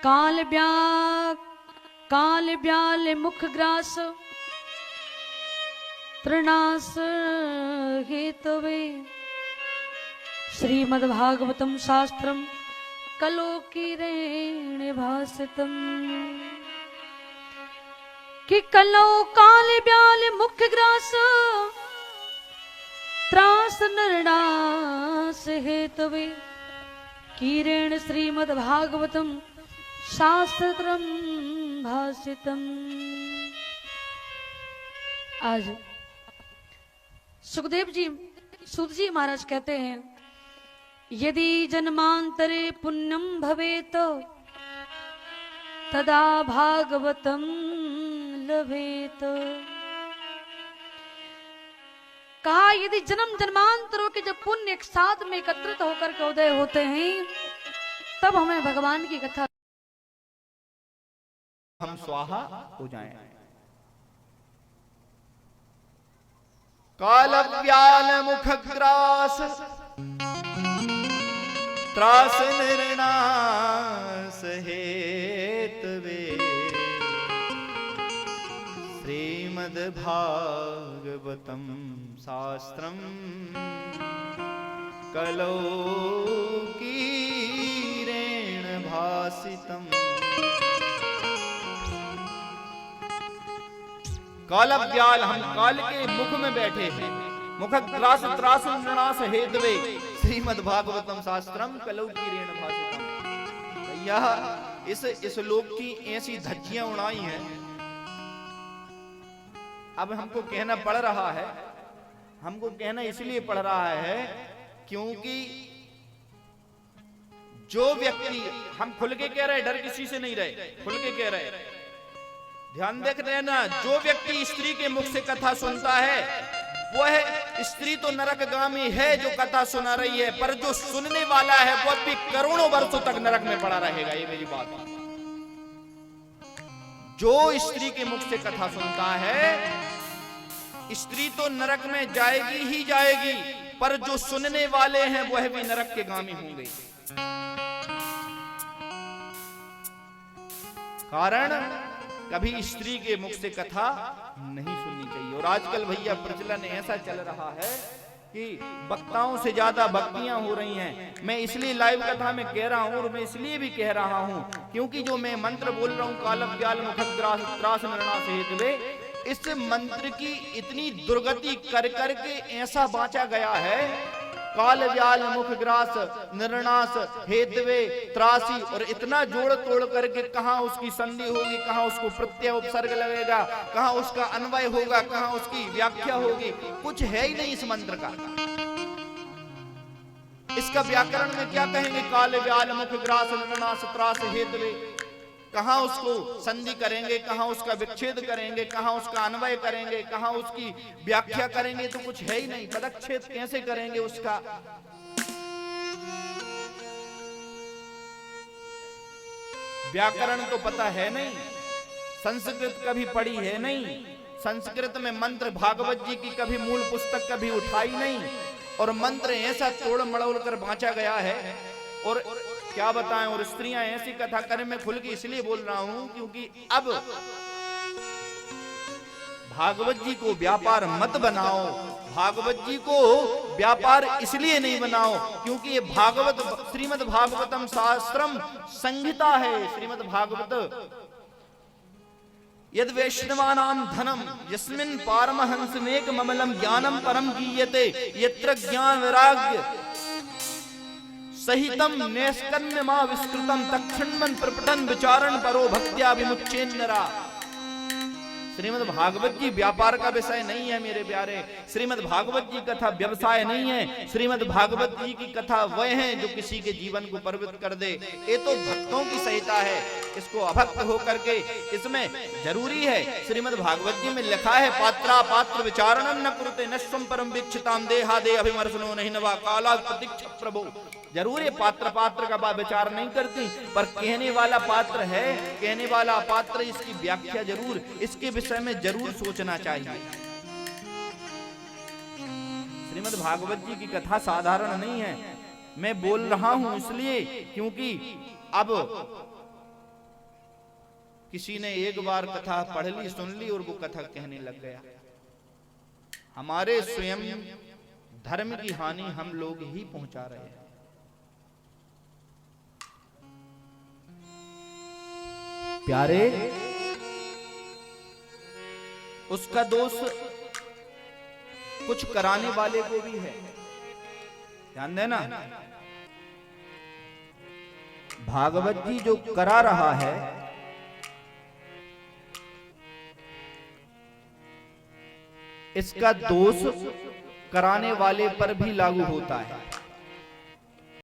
काल ब्याल मुख grass तृणास Hathaway Shrimad Bhagavatam शास्त्रम कलोकीरेण भासितम कि कलो काल ब्याल मुख ग्रास त्रास नरणास हेतवे कीरेण श्रीमद्भागवतम शास्त्रम भासितम। आज सुखदेव जी सूत जी महाराज कहते हैं, यदि जन्मांतरे पुण्यम भवेत तदा भागवतम लभेत। कहा यदि जन्म जन्मांतरों के जब पुण्य एक साथ में एकत्रित होकर के उदय होते हैं तब हमें भगवान की कथा हम स्वाहा हो जाएं। काल व्याल मुख ग्रास त्रास निर्णास हेतवे श्रीमद्भागवतम शास्त्रम कलोकीरेण भासितम। काल व्याल, हम काल के मुख में बैठे हैं। मुख त्रास त्रास नृणास हेतवे श्रीमद्भागवतम शास्त्रम कलोकीरेण भासितम। भैया इस लोक की ऐसी धज्जियां उड़ाई हैं, अब हमको कहना पड़ रहा है। हमको कहना इसलिए पड़ रहा है क्योंकि जो व्यक्ति, हम खुल के कह रहे, डर किसी से नहीं रहे, खुल के कह रहे, ध्यान देख रहे हैं ना, जो व्यक्ति स्त्री के मुख से कथा सुनता है वह स्त्री तो नरकगामी है जो कथा सुना रही है, पर जो सुनने वाला है वो भी करोड़ों वर्षों तक नरक में पड़ा रहेगा। ये मेरी बात है। जो स्त्री के मुख से कथा सुनता है स्त्री तो नरक में जाएगी ही जाएगी, पर जो सुनने वाले हैं वह भी नरक के गामी होंगे। कारण कभी स्त्री के मुख से कथा नहीं सुननी चाहिए। और आजकल भैया प्रचलन ऐसा चल रहा है कि वक्ताओं से ज्यादा भक्तियां हो रही हैं। मैं इसलिए लाइव कथा में कह रहा हूं, और मैं इसलिए भी कह रहा हूं क्योंकि जो मैं मंत्र बोल रहा हूं, काल व्याल मुख ग्रास त्रास नृणास हेतवे, इस मंत्र की इतनी दुर्गति कर करके ऐसा बांचा गया है, काल व्याल मुख ग्रास निर्णास हेतवे त्रासी, और इतना जोड़ तोड़ करके कहां उसकी संधि होगी, कहां उसको प्रत्यय उपसर्ग लगेगा, कहां उसका अन्वय होगा, कहां उसकी व्याख्या होगी, कुछ है ही नहीं इस मंत्र का। इसका व्याकरण में क्या कहेंगे? काल व्याल मुख ग्रास निर्णास त्रास हेतवे, कहां उसको संधि करेंगे, कहां उसका विच्छेद करेंगे, कहां उसका अन्वय करेंगे, कहां उसकी व्याख्या करेंगे, तो कुछ है ही नहीं। पदच्छेद कैसे करेंगे उसका? व्याकरण तो पता है नहीं, संस्कृत कभी पढ़ी है नहीं, संस्कृत में मंत्र भागवत जी की कभी मूल पुस्तक कभी उठाई नहीं, और मंत्र ऐसा तोड़ मड़ोड़ कर बांचा गया है। और क्या बताएं, और स्त्रियां ऐसी कथा करें। मैं खुल के इसलिए बोल रहा हूं क्योंकि अब भागवत जी को व्यापार मत बनाओ। भागवत जी को व्यापार इसलिए नहीं बनाओ क्योंकि ये भागवत श्रीमद् भागवतम शास्त्रम संहिता है। श्रीमद् भागवत यद वैष्णवानां धनम यस्मिन् पारमहंसमेक ममलम ज्ञानम परम गीयते यत्र ज्ञान वैराग्य सहितम नैष्कर्म्य मा विस्तृतम तक्षण्मन प्रपटन विचारण परो भक्त्या विमुच्चेन्नरा। श्रीमद् भागवत जी व्यापार का विषय नहीं है मेरे प्यारे। श्रीमद् भागवत जी कथा व्यवसाय नहीं है। श्रीमद् भागवत जी की कथा वह है जो किसी के जीवन को परिवर्तित कर दे। ये तो भक्तों की संहिता है, इसको अभक्त होकर के इसमें जरूरी है। श्रीमद् भागवत जी में लिखा है, पात्रा पात्र विचारणम न कुरुते नश्वम परम वीक्षिताम देहादे अभिमर्शनो नहीं नवा काला प्रतीक्षा प्रभु। जरूर ये पात्र पात्र का विचार नहीं करती, पर कहने वाला पात्र है, कहने वाला पात्र, इसकी व्याख्या जरूर, इसके विषय में जरूर सोचना चाहिए। श्रीमद् भागवत जी की कथा साधारण नहीं है। मैं बोल रहा हूं इसलिए क्योंकि अब किसी ने एक बार कथा पढ़ ली, सुन ली और वो कथा कहने लग गया। हमारे स्वयं धर्म की हानि हम लोग ही पहुंचा रहे हैं। प्यारे, उसका दोष कुछ कराने वाले को भी है, ध्यान देना। भागवत जी जो करा रहा है, इसका दोष कराने वाले पर भी लागू होता है।